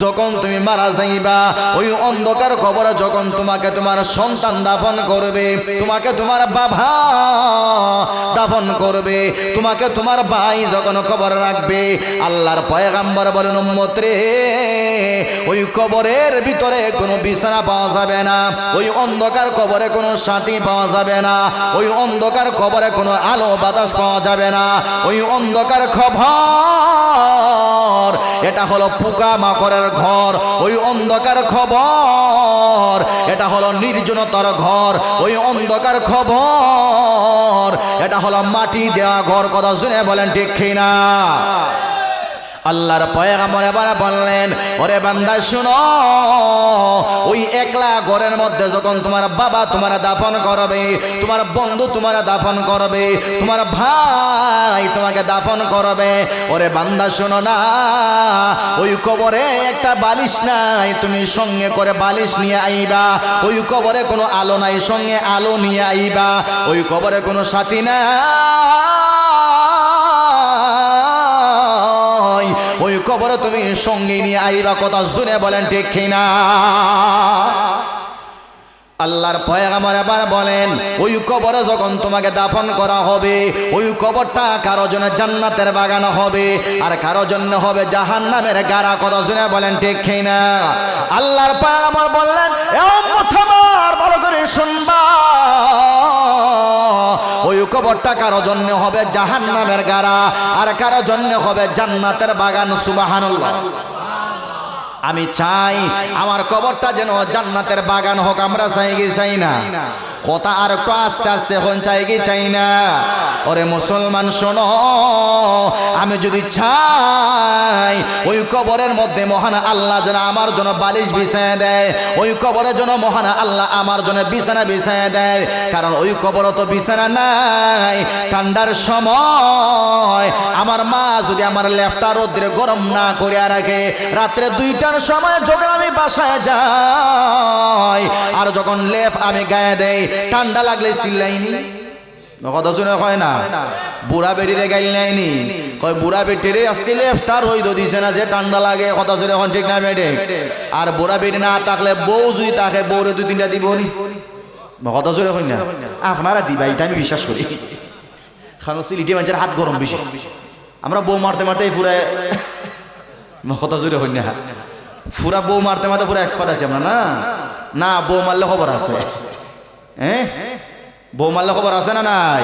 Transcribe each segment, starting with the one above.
যখন তুমি মারা যাইবা ওই অন্ধকার কবরে যখন তোমাকে তোমার সন্তান দাফন করবে, তোমাকে তোমার বাবা দাফন করবে, তোমাকে তোমার ভাই যখন কবর রাখবে, আল্লাহর পয়গম্বর বলেন উম্মত রে, ওই কবরের ভিতরে কোনো বিছানা পাওয়া যাবে না, ওই অন্ধকার কবরে কোনো সাথী পাওয়া যাবে না, ওই অন্ধকার কবরে কোনো আলো বাতাস পাওয়া যাবে না। ওই অন্ধকার খবর এটা হলো পোকা মাকড়ের ঘর, ওই অন্ধকার খবর এটা হলো নির্জনতার ঘর, ওই অন্ধকার খবর এটা হলো মাটি দেওয়া ঘর। কথা শুনে বলেন ঠিক কিনা? আল্লাহর পয়গম্বর এবার বললেন, ওরে বান্দা শুনো, ওই একলা ঘরের মধ্যে যখন তোমার বাবা তোমার দাফন করবে, তোমার বন্ধু তোমার দাফন করবে, তোমার ভাই তোমাকে দাফন করবে, ওরে বান্দা শুনো না, ওই কবরে একটা বালিশ নাই, তুমি সঙ্গে করে বালিশ নিয়ে আইবা। ওই কবরে কোনো আলো নাই, সঙ্গে আলো নিয়ে আইবা। ওই কবরে কোনো সাথী নাই, ওই কবরে তুমি সঙ্গে নিয়ে আইবা। কথা শুনে বলেন ঠিক কিনা? আল্লাহর পয়গম্বর এবার বলেন, ওই কবরে যখন তোমাকে দাফন করা হবে, ওই কবরটা কারো জন্য জান্নাতের বাগান হবে, আর কারো জন্য হবে জাহান্নামের গাড়া। কথা শুনে বলেন ঠিক কিনা? আল্লাহর পয়গম্বর বললেন, এ উম্মত আমার ভালো করে শুনবা, ওই কবরটা কারো জন্য হবে জাহান্নামের গাড়া, আর কারো জন্য হবে জান্নাতের বাগান। সুবহানাল্লাহ। আমি চাই আমার কবরটা যেন জান্নাতের বাগান হোক। আমরা চাই কি চাই না? কথা আর একটু আস্তে আস্তে এখন চাই কি চাই না? ওরে মুসলমান শোনো, আমি যদি চাই ওই কবরের মধ্যে মহান আল্লাহ যেন আমার জন্য বালিশ বিছায় দেয়, ওই কবরের জন্য মহান আল্লাহ আমার জন্য বিছানা বিছায় দেয়, কারণ ওই কবরও তো বিছানা নাই। ঠান্ডার সময় আমার মা যদি আমার লেফটা রোদ্রে গরম না করে রাখে, রাত্রে 2টার সময় যখন আমি বাসায় যাই, আর যখন লেপ আমি গায়ে দেই, ঠান্ডা লাগলে চিল্লাইনি। কথা শুনে কয় না, বুড়া বেটিরে গাইল নাইনি, কয় বুড়া বেটিরে আজকে লেফটার হইতো দিছে না যে ঠান্ডা লাগে। কথা শুনে এখন ঠিক না বেটে? আর বুড়া বেটি না থাকলে বউ যদি তাকে বউরে 2-3টা দিব নি। কথা শুনে কই না, আপনারা দিবা, এটা আমি বিশ্বাস করি। কারণ সিলিটি মানুষের হাত গরম বেশি, আমরা বউ মারতে মারতে পুরা কথা জুড়ে হই না, পুরা বউ মারতে মারতে পুরা এক্সপার্ট আছি আমরা। না না, বউ মারলে খবর আছে। হ্যাঁ, বউ মারলে খবর আছে না নাই?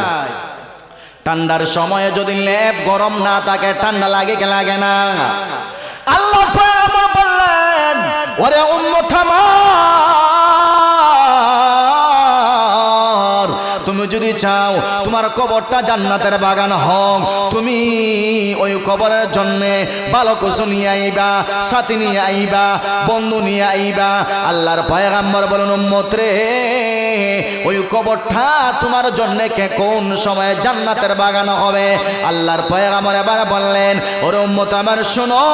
ঠান্ডার সময়ে যদি লেপ গরম না থাকে, ঠান্ডা লাগে কে লাগে না? আল্লাহ পয়গম্বর বললেন, ওরে উম্মত আমার, তুমি যদি চাও তোমার কবরটা জান্নাতের বাগান হোক, তুমি ওই কবরের জন্য ভালো কিছু নিয়ে আইবা, সাথী নিয়ে আইবা, বন্ধু নিয়ে আইবা। আল্লাহর পয়গম্বর বলেন, উম্মত রে, ওই কবরটা তোমার জন্য কে কোন সময়ে জান্নাতের বাগান হবে। আল্লাহর পয়গম্বর এবার বললেন, ওরে উম্মত আমার শোনো,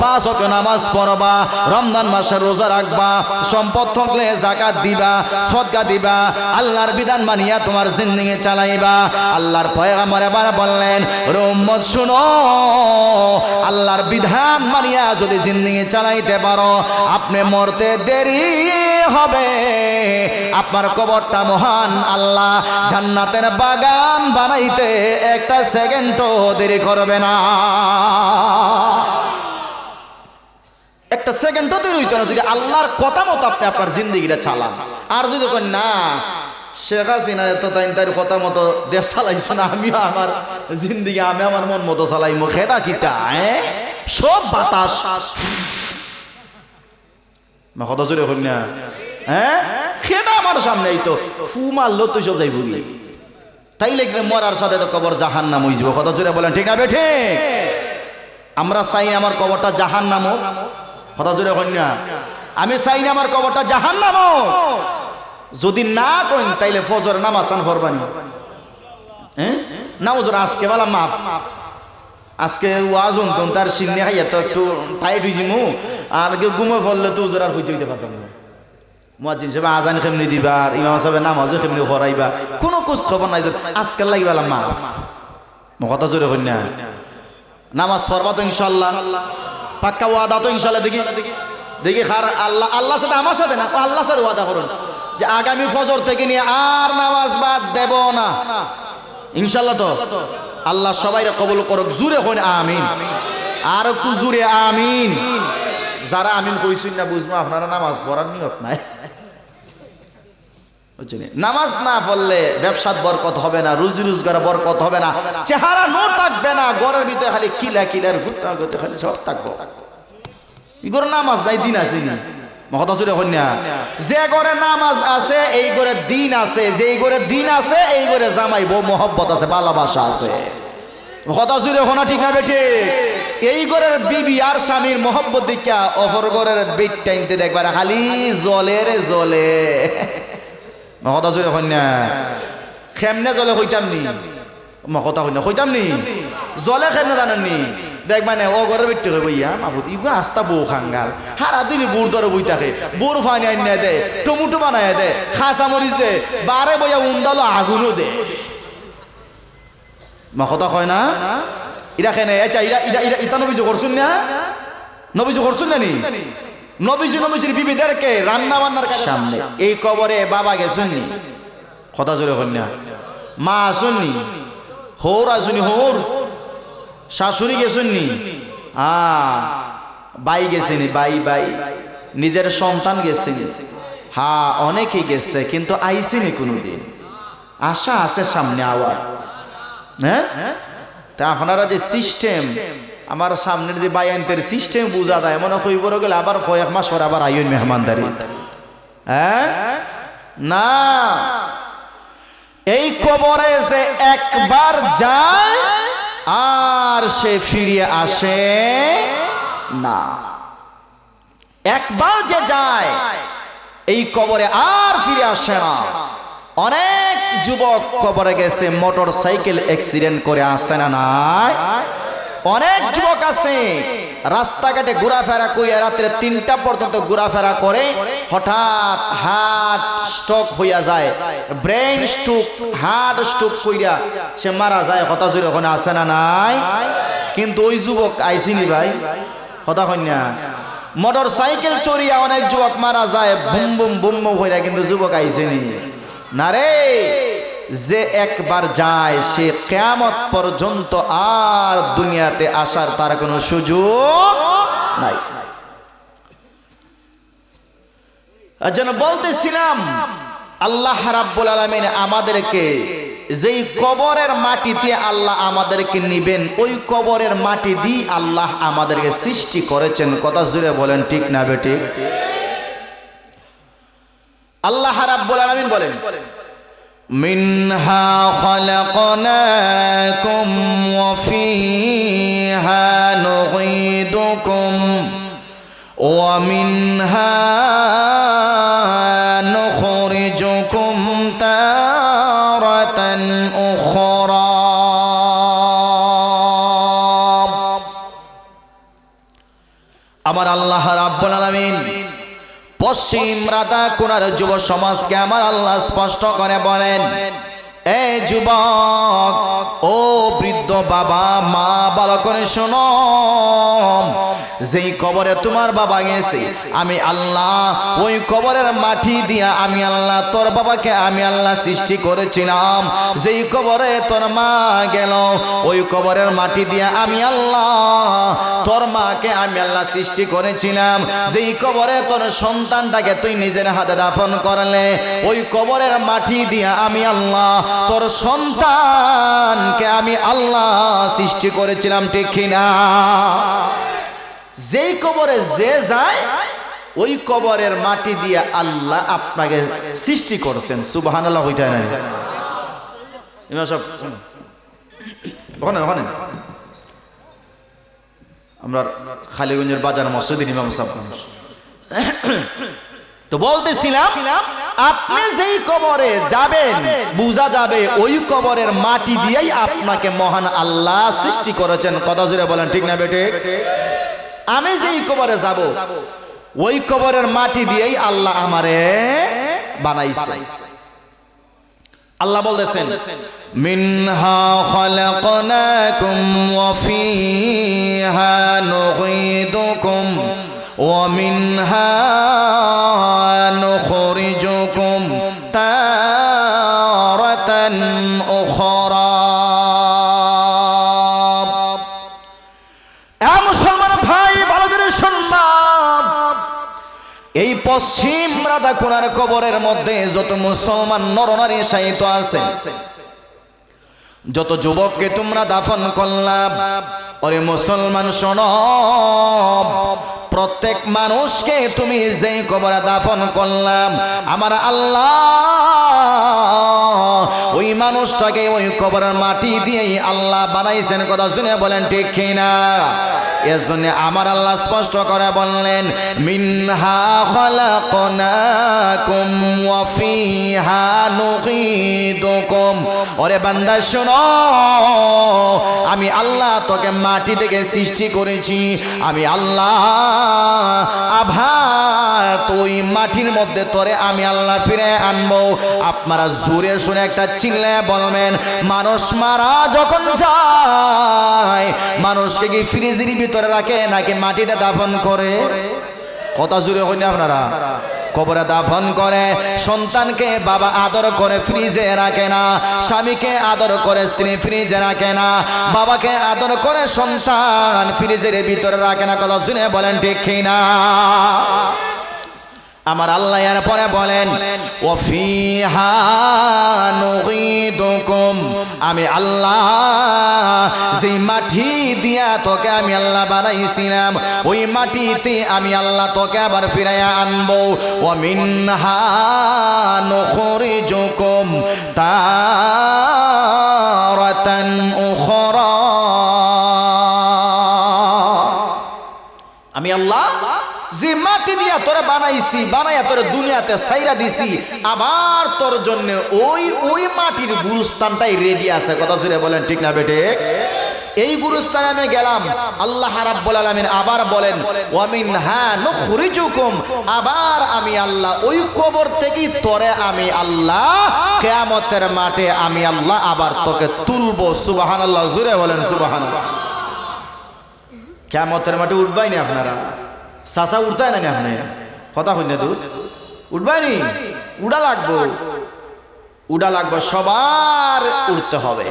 5 ওয়াক্ত নামাজ পড়বা, রমজান মাসে রোজা রাখবা, সম্পদ থাকলে যাকাত দিবা, সদকা দিবা, আল্লাহর বিধান মানিয়া তোমার জিন্দেগি চালাইবা। আল্লাহর পয়গম্বর এবার বললেন, ওরে উম্মত শুনো, আল্লাহর বিধান মানিয়া যদি জিন্দেগি চালাইতে পারো, আপনি মরতে দেরি হবে, আপনার কবরটা মহান আল্লাহ জান্নাতের বাগান বানাইতে 1 সেকেন্ডও দেরি করবে না। 1 সেকেন্ডও দেরি হইতো না যদি আল্লাহর কথা মতো আপনি আপনার জিন্দেগিটা চালান। আর যদি কই না, শেখ হাসিনা তো তার কথা মতো দেশ চালাইছ না, আমিও আমার জিন্দেগি আমি আমার মন মতো চালাইমো, খেটা কিতা সব বাতাস কথা জোরে হই না। হ্যাঁ, সেটা আমার সামনে তো ফু মারলো তুই সব যাইব গিয়ে, তাই লিখলে মরার সাথে তো কবর জাহান্নাম হয়ে যাব। কথা জোরে বলেন ঠিক না বেঠে? আমরা চাই আমার কবরটা জাহান্নাম হোক। কথা জোরে হই না? আমি চাই না আমার কবরটা জাহান্নাম হোক। যদি না কইন তাইলে ফজর নামাজ আন ফরবানি। হ্যাঁ, নামাজ আজকে বলা মাফ, আজকে ওয়াজ হন তার সিন্নি হাইয়া তো একটু টাইট হয়েছি মু, আর কেউ ঘুমে পড়লে তো আর হইতে হইতে পারতাম না। মুয়াজ্জিন সাহেব আজান কেমনি দিবা, আর ইমাম সাহেব নামাজও কেমনি পড়াইবা, কোনো খোঁজ খবর নাই। আজকে লাগিবালা মাফ। কথা জোরে হই না? নামাজ পড়বা তো ইনশাআল্লাহ। পাক্কা ওয়াদা তো ইনশাআল্লাহ? দেখি দেখি খার আল্লাহর সাথে আমার সাথে না, আল্লাহর সাথে ওয়াদা করুন যে আগামী ফজর থেকে নিয়ে আর নামাজ বাদ দেব না ইনশাআল্লাহ। তো আল্লাহ সবাইরে কবুল করুক, জুরে হন আমিন, আর একটু জুরে আমিন। যারা আমিন কইছেন না বুঝবো আপনারা নামাজ পড়ার নিয়ত নাই। নামাজ না পড়লে ব্যবসার বরকত হবে না, রুজি রোজগার বরকত হবে না, চেহারা নূর থাকবে না, ঘরের ভিতরে খালি কিলা কিলার ঘুরতে ঘুরতে খালি সব থাকবো। ইগোর নামাজ নাই, দিন আছে না কথা জুড়ে কন্যা। যে ঘরে নামাজ আছে এই ঘরে দিন আছে, যেই ঘরে দিন আছে এই ঘরে জামাই বউ মোহব্বত আছে, ভালোবাসা আছে। কথা জুড়ে হোনা ঠিক না বেটে? এই ঘরের বিবি আর স্বামীর মোহব্বত দেখা অপর ঘরের বেট টাইমতে দেখবার খালি জলে রে জলে। কথা জুড়ে কন্যা খেমনে জলে হইতাম নি, কথা কন্যা হইতাম নি, জলে খেমনে জানেননি দেখবানে ও ঘরের বেটে কই বইয়া মাবুদ ইগো আস্তা বউ খাঙ্গাল হারা দিন বুড় ধরে বই থাকে, বুড় ফানি আইনে দে, টমেটো বানায় দে, খাসা মরিচ দে, বারে বইয়া উন্দালো আগুনও দে। কথা কয় না ইরা কেন? আচ্ছা ইটা নবীজ করছুন না, নবীজ করছুন না নি? নবীজির বিবিদেরকে রান্না বান্নার সামনে এই কবরে বাবা গেছেন নি? কথা জোরে কন্যা। মা আসুননি, হৌর আসুনি, হৌর শাশুড়ি গেছেন নি? বাই গেছেনি, বাই নিজের সন্তান গেছেনি, অনেকেই গেছে, কিন্তু আইসিনি কোনোদিন। আশা আছে সামনে আওয়ার। হ্যাঁ, তা আপনারা যে সিস্টেম আমার সামনের যে বায়ান্তের সিস্টেম বুঝা দেয় মনে কই বড় গেলে আবার কয়েক মাস পর আবার আইন মেহমানদারি। হ্যাঁ না, এই কবরে যে একবার যায় আর সে ফিরে আসে না। একবার যে যায় এই কবরে আর ফিরে আসে না। অনেক যুবক কবরে গেছে মোটর সাইকেল অ্যাক্সিডেন্ট করে, আসে না নাই? অনেক যুবক আছে রাস্তাঘাটে ঘোরাফেরা কইয়া রাত্রে 3টা পর্যন্ত ঘোরাফেরা করে, হঠাৎ হার্ট স্ট্রোক হইয়া যায়, ব্রেন স্ট্রোক, হার্ট স্ট্রোক কইরা সে মারা যায়। কথা জুড়ে ওখানে আসে না নাই? কিন্তু ওই যুবক আইসিনি ভাই, কথা কন্যা। মোটর সাইকেল চড়িয়া অনেক যুবক মারা যায়, বুম বুম বুম হইয়া, কিন্তু যুবক আইসিনি না রে। যে একবার যায় সে কিয়ামত পর্যন্ত আর দুনিয়াতে আসার তার কোনো সুযোগ নাই। যেন বলতেছিলাম আল্লাহ রাব্বুল আলামিন আমাদেরকে যেই কবরের মাটিতে আল্লাহ আমাদেরকে নিবেন, ওই কবরের মাটি দিয়ে আল্লাহ আমাদেরকে সৃষ্টি করেছেন। কথা জুড়ে বলেন ঠিক না বেটি? আল্লাহ রাব্বুল আলামিন বলেন মিনহা খালাকনাকুম ওয়া ফিহা নুঈদুকুম ওয়া মিনহা নুখরিজুকুম তারাতান উখরা। আমার আল্লাহ রাব্বুল আলামিন পশ্চিম রাধা কোনার যুব সমাজকে আমার আল্লাহ স্পষ্ট করে বলেন, এ যুবক, ও বৃদ্ধ বাবা মা, ভালো করে শোনো, যেই কবরে তোমার বাবা গেছে আমি আল্লাহ ওই কবরের মাটি দিয়া আমি আল্লাহ তোর বাবাকে আমি আল্লাহ সৃষ্টি করেছিলাম। যেই কবরে তোর মা গেল ওই কবরের মাটি দিয়া আমি আল্লাহ তোর মাকে আমি আল্লাহ সৃষ্টি করেছিলাম। যেই কবরে তোর সন্তানটাকে তুই নিজের হাতে দাফন করলে ওই কবরের মাটি দিয়া আমি আল্লাহ তোর সন্তানকে আমি আল্লাহ সৃষ্টি করেছিলাম, ঠিক কিনা? যেই কবরে যে যায় ওই কবরের মাটি দিয়ে আল্লাহ আপনাকে সৃষ্টি করছেন। সুবহানাল্লাহ হইতে না? ইমাম সাহেব ওখানে ওখানে আমরা খালিগঞ্জের বাজার মসজিদের ইমাম সাহেব। তো বলতেছিলাম আপনি যেই কবরে যাবেন বুঝা যাবে ওই কবরের মাটি দিয়েই আপনাকে মহান আল্লাহ সৃষ্টি করেছেন। কথা জুড়ে বলেন ঠিক না বেটে? আমি যেই কবরে যাব ওই কবরের মাটি দিয়েই আল্লাহ আমারে বানাইছে। আল্লাহ বলতেছেন মিনহা খালাকনাকুম ওয়া ফিহা নুঈদুকুম ওয়া মিনহা নুখরিজুকুম তারাতান উখরা। এ মুসলমান ভাই ভালো করে শুনবেন, এই পশ্চিম রাধাকুনার কবরের মধ্যে যত মুসলমান নরনারী শায়িত আছে, যত যুবককে তোমরা দাফন করলাম, ওরে মুসলমান শোনো, প্রত্যেক মানুষকে তুমি যেই কবরে দাফন করলাম, আমার আল্লাহ ওই মানুষটাকে ওই কবরের মাটি দিয়েই আল্লাহ বানাইছেন। কথা শুনে বলেন ঠিক কিনা? এর জন্য আমার আল্লাহ স্পষ্ট করে বললেন মিনহা খালাকনাকুম ওয়া ফিহা নুঈদুকুম। ওরে বান্দা শোনো, আমি আল্লাহ তোকে মাটি থেকে সৃষ্টি করেছি, আমি আল্লাহ আবার তুই মাটির মধ্যে তোরে আমি আল্লাহ ফিরে আনবো। আপনারা জোরে শুনে একটা চিল্লায় বলবেন, মানুষ মারা যখন যায় মানুষকে কি ফ্রিজের ভিতরে রাখে নাকি মাটিতে দাফন করে? কথা জোরে হয়নি আপনারা? কবরে দাফন করে। সন্তানকে বাবা আদর করে ফ্রিজে রাখে না, স্বামীকে আদর করে স্ত্রী ফ্রিজে রাখে না, বাবাকে আদর করে সন্তান ফ্রিজের ভিতরে রাখে না। কথা শুনে বলেন ঠিক কিনা? আমার আল্লাহ এর পরে বলেন ওয়া ফিহা নুঈদুকুম, আমি আল্লাহ যে মাটি দিয়া তোকে আমি আল্লাহ বানাইছিলাম, ওই মাটিতে আমি আল্লাহ তোকে আবার ফিরাইয়া আনবো। ওয়া মিনহা নুখরিজুকুম তারাতান উখরা। আমি আল্লাহ যে মাটি দিয়া তোরে বানাইছি, বানাইয়া তোরে দুনিয়াতে ছাইরা দিছি, আবার তোর জন্য ওই মাটির গুরুস্থানটাই রেডি আছে। কথা জুড়ে বলেন ঠিক না বেটে? এই গুরুস্থানে আমি গেলাম, আল্লাহ রাব্বুল আলামিন আবার বলেন ওয়া মিনহা নুখরিজুকুম, আবার আমি আল্লাহ ওই কবর থেকে তোরে আমি আল্লাহ কিয়ামতের মাঠে আমি আল্লাহ আবার তোকে তুলবো। সুবহানাল্লাহ, জুড়ে বলেন সুবহানাল্লাহ। কিয়ামতের মাঠে উঠবাই না আপনারা? চাচা উঠতাই না আপনি? কথা হই না দুধ উঠবাই নি? উড়া লাগবো, উড়া লাগবো, সবার উঠতে হবে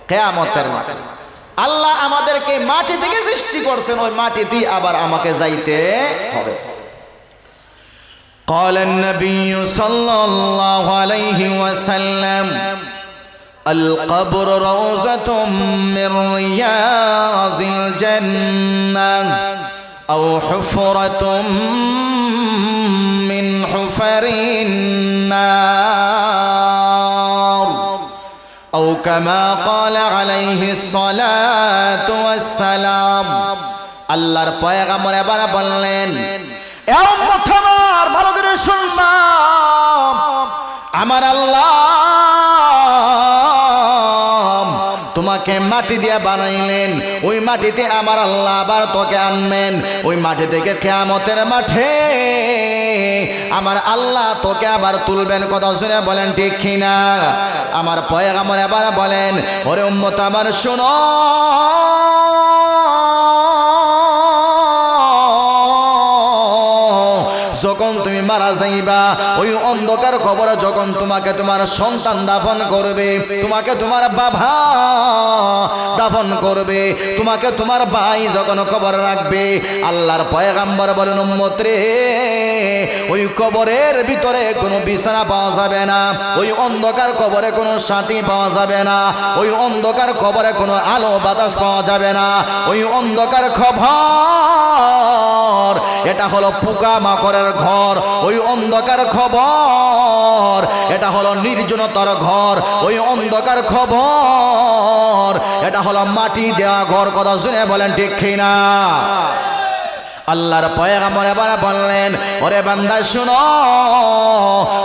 কিয়ামতের মাঠে। আল্লাহ আমাদেরকে মাটি থেকে সৃষ্টি করছেন, ওই মাটিতে আবার আমাকে যাইতে হবে। قال النبي صلى الله عليه وسلم القبر روضة من رياض الجنة أو حفرة من حفر النار أو كما قال عليه الصلاة والسلام। আল্লাহর পয়গম্বর এবার বললেন, এ উম্মত আমার ভালো করে শুনবা, আমার আল্লাহ তোমাকে মাটি দিয়া বানাইলেন, ওই মাটিতে আমার আল্লাহ আবার তোকে আনবেন, ওই মাটি থেকে কিয়ামতের মাঠে আমার আল্লাহ তোকে আবার তুলবেন। কথা শুনে বলেন ঠিক কিনা? আমার পয়গম্বর এবার বলেন, ওরে উম্মত আমার শোনো, যখন তুমি মারা যাইবা, ওই অন্ধকার কবরে যখন তোমাকে তোমার সন্তান দাফন করবে, তোমাকে তোমার বাবা দাফন করবে, তোমাকে তোমার ভাই যখন কবর রাখবে, আল্লাহর পয়গম্বর বলেন উম্মত রে, ওই কবরের ভিতরে কোনো বিছানা পাওয়া যাবে না, ওই অন্ধকার কবরে কোনো সাথী পাওয়া যাবে না, ওই অন্ধকার কবরে কোনো আলো বাতাস পাওয়া যাবে না, ওই অন্ধকার খবর এটা হলো পোকা মাকড়ের ঘর, ওই অন্ধকার খবর এটা হলো নির্জনতার ঘর, ওই অন্ধকার খবর এটা হলো মাটি দেওয়া ঘর। কথা শুনে বলেন ঠিক কিনা? আল্লাহর পয়গম্বর এবার বললেন, ওরে বান্দা শুনো,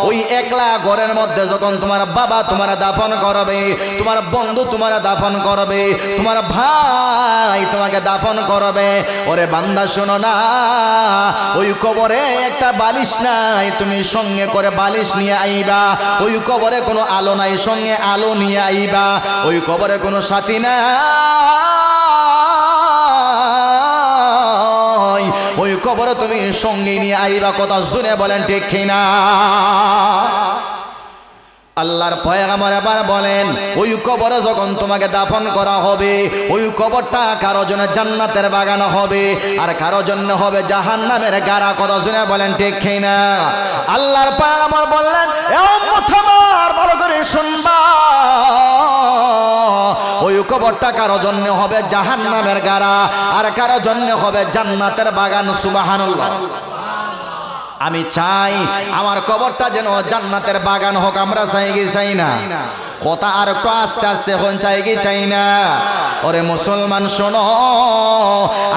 ওই একলা ঘরের মধ্যে যখন তোমার বাবা তোমার দাফন করবে, তোমার বন্ধু তোমার দাফন করবে, তোমার ভাই তোমাকে দাফন করবে, ওরে বান্দা শুনো না, ওই কবরে একটা বালিশ নাই, তুমি সঙ্গে করে বালিশ নিয়ে আইবা। ওই কবরে কোনো আলো নাই, সঙ্গে আলো নিয়ে আইবা। ওই কবরে কোনো সাথী নাই, ওই কবরে তুমি সঙ্গে নিয়ে আইবা। কথা শুনে বলেন ঠিক কিনা? আল্লাহর পয়গম্বর এবার বলেন, ওই কবরে যখন তোমাকে দাফন করা হবে, ওই কবরটা কারো জন্য জান্নাতের বাগান হবে, আর কারো জন্য হবে জাহান্নামের গাড়া। কথা শুনে বলেন ঠিক কিনা? আল্লাহর পয়গম্বর বললেন, এ উম্মত আমার, ভালো করে শুনবা, ওই কবরটা কারো জন্য হবে জাহান্নামের গাড়া, আর কারো জন্য হবে জান্নাতের বাগান। সুবহানাল্লাহ। আমি চাই আমার কবরটা যেন জান্নাতের বাগান হোক। আমরা চাই কি চাই না? কথা আর একটু আস্তে আস্তে এখন চাই কি চাই না? ওরে মুসলমান শোনো,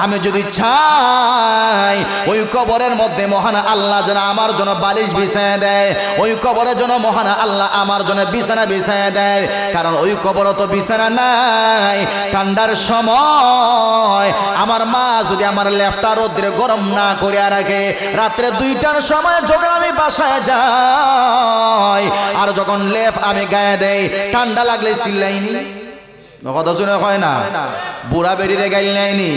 আমি যদি চাই ওই কবরের মধ্যে মহান আল্লাহ যেন আমার জন্য বালিশ বিছায় দেয়, ওই কবরের জন্য মহান আল্লাহ আমার জন্য বিছানা বিছায় দেয়, কারণ ওই কবরে তো বিছানা নাই। ঠান্ডার সময় আমার মা যদি আমার লেফটা রোদ্রে গরম না করে রাখে, রাত্রে 2টার সময় যখন আমি বাসায় যাই, আর যখন লেপ আমি গায়ে দেই, ঠান্ডা লাগলে চিল্লাইনি। কথা শুনে হয় না, বুড়া বেটিরে গাইল নাইনি,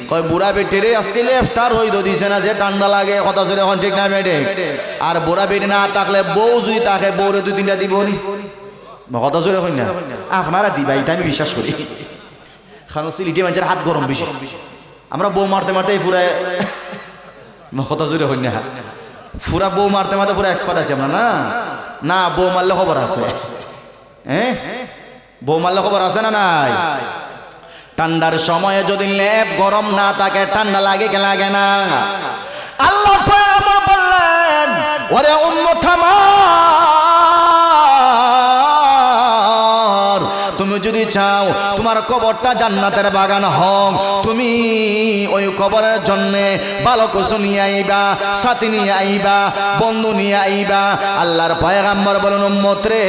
কয় বুড়া বেটিরে আজকে লেফটার হইদ দিছে না যে ঠান্ডা লাগে। কথা শুনে এখন ঠিক না বেটে? আর বুড়া বেটি না থাকলে বউ যদি তাকে বউরে 2-3টা দিব নি। কথা শুনে হয় না? আপনারা দিবা, এটা আমি বিশ্বাস করি, কারণ সিলিটি মানুষের হাত গরম বেশি। আমরা বউ মারতে মারতে পুরা কথা জুড়ে হই না, পুরা বউ মারতে মারতে পুরা এক্সপার্ট আছি আমরা। না না, বউ মারলে খবর আছে। হ্যাঁ, বউ মারলে খবর আছে না নাই? ঠান্ডার সময়ে যদি লেপ গরম না থাকে, ঠান্ডা লাগে কে লাগে না? আল্লাহ পয়গম্বর বললেন, ওরে উম্মত আমার, তুমি যদি চাও তোমার কবরটা জান্নাতের বাগান হোক, তুমি ওই কবরের জন্য ভালো কিছু নিয়ে আইবা, সাথী নিয়ে আইবা, বন্ধু নিয়ে আইবা। আল্লাহর পয়গম্বর বলেন, উম্মত রে,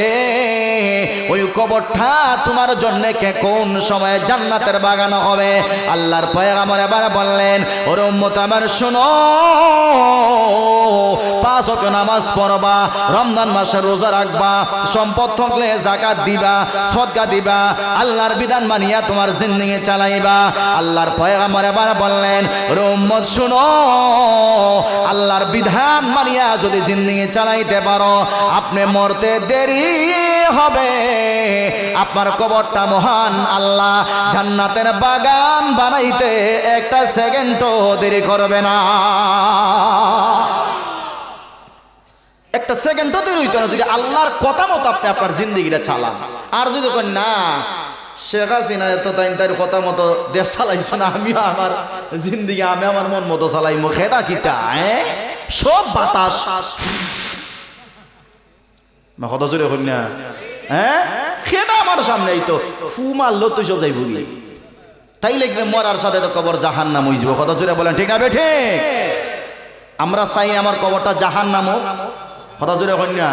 ওই কবরটা তোমার জন্য কে কোন সময়ে জান্নাতের বাগান হবে। আল্লাহর পয়গম্বর এবার বললেন, ওরে উম্মত আমার শোনো, 5 ওয়াক্ত নামাজ পড়বা, রমজান মাসে রোজা রাখবা, সম্পদ থাকলে যাকাত দিবা, সদকা দিবা, আল্লাহর বিধান মানিয়া তোমার জিন্দেগি চালাইবা। আল্লাহর পয়গম্বর এবার বললেন, ওরে উম্মত শুনো, আল্লাহর বিধান মানিয়া যদি জিন্দেগি চালাইতে পারো, আপনি মরতে দেরি হবে, আপনার কবরটা মহান আল্লাহ জান্নাতের বাগান বানাইতে 1 সেকেন্ডও দেরি করবে না। 1 সেকেন্ডও দেরি হইতো না যদি আল্লাহর কথা মতো আপনি আপনার জিন্দেগিটা চালান। আর যদি না, শেখ হাসিনা তো তার কথা মতো দেশ চালাইছো না, আমি আমার জিন্দেগি আমি আমার মন মতো চালাইমো, খেটা কিতা সব বাতাস কথা জোরে হই না। হ্যাঁ, সেটা আমার সামনে তো ফু মারলো তুই সব যাই ভুগি, তাই লিখবে মরার সাথে তো কবর জাহান্নাম হয়ে যাবো। কথা জোরে বলেন ঠিক না বেঠে? আমরা চাই আমার কবরটা জাহান্নাম হোক। কথা জোরে হই না?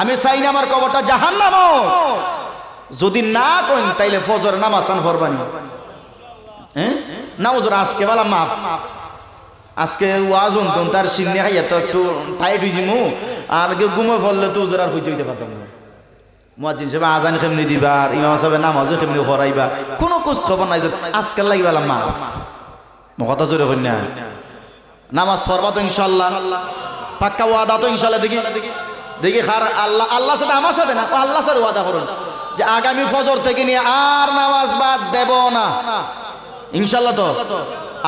আমি চাই না আমার কবরটা জাহান্নাম হোক। যদি না কইন তাইলে ফজর নামাজ আন ফরবানি। হ্যাঁ, নামাজ আজকে বলা মাফ, আজকে ওয়াজুন তো তার সিন্নি হাইয়া তো একটু টাইট হয়েছি মু, আর কেউ ঘুমে পড়লে তো ওজোর আর হইতে হইতে পারতাম না। মুয়াজ্জিন সাহেব আজান কেমনি দিবা, আর ইমাম সাহেব নামাজও কেমনি পড়াইবা, কোনো খোঁজ খবর নাই। আজকে লাগিবালা মাফ। কথা জোরে হই না? নামাজ পড়বা তো ইনশাল্লাহ, পাক্কা ওয়াদা তো ইনশাল্লাহ। দেখি দেখি খার আল্লাহ, আল্লাহর সাথে আমার সাথে না, আল্লাহর সাথে ওয়াদা করুন যে আগামী ফজর থেকে নিয়ে আর নামাজ বাদ দেব না ইনশাল্লাহ। তো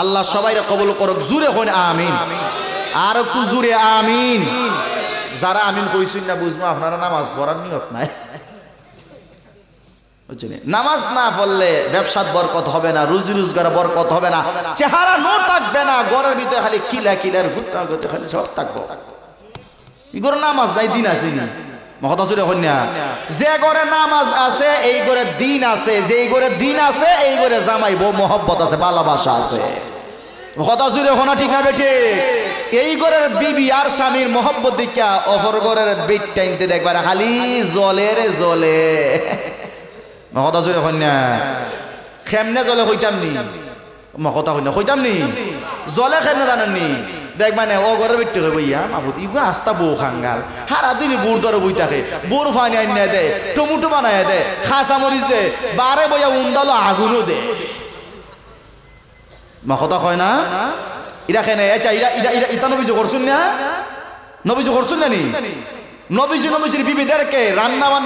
আল্লাহ সবাইরে কবুল করুক। জুড়ে হন আমিন, আর একটু জুড়ে আমিন। যারা আমিন কইছেন না বুঝবো আপনারা নামাজ পড়ার নিয়ত নাই। নামাজ না পড়লে ব্যবসার বরকত হবে না, রুজি রোজগার বরকত হবে না, চেহারা নূর থাকবে না, ঘরের ভিতরে খালি কিলা কিলার ঘুরতে ঘুরতে খালি সব থাকবো। ইগোর নামাজ নাই, দিন আছে না। কথা জুড়ে হন না? যে ঘরে নামাজ আছে এই ঘরে দিন আছে, যেই ঘরে দিন আছে এই ঘরে জামাই বউ মহব্বত আছে, ভালোবাসা আছে। কথা জুড়ে হোনা ঠিক না বেটে এই ঘরের বিবি আর স্বামীর মহব্বত দেখা অপর ঘরের বেট টাইমতে দেখবার খালি জলে রে জলে কথা জুড়ে হন না খেমনে জলে হইতাম নি কথা হই না হইতাম নি জলে খেমনে জানেননি দেখবানে ও ঘরের বেটে কই বইয়া মাবুত ইগো আস্তা বউ খাঙ্গাল হারা দিন বুড় ধরে বই থাকে বুড় ফানি আইনা দে টমেটো বানায় দে খাসা মরিচ দে বারে বইয়া উন্দালো আগুনও দে কথা কয় না ইরা কেন আচ্ছা ইটা নবীজ করছুন না নবীজ করছুন না নি নবীজির বিবিদেরকে রান্না বান্নার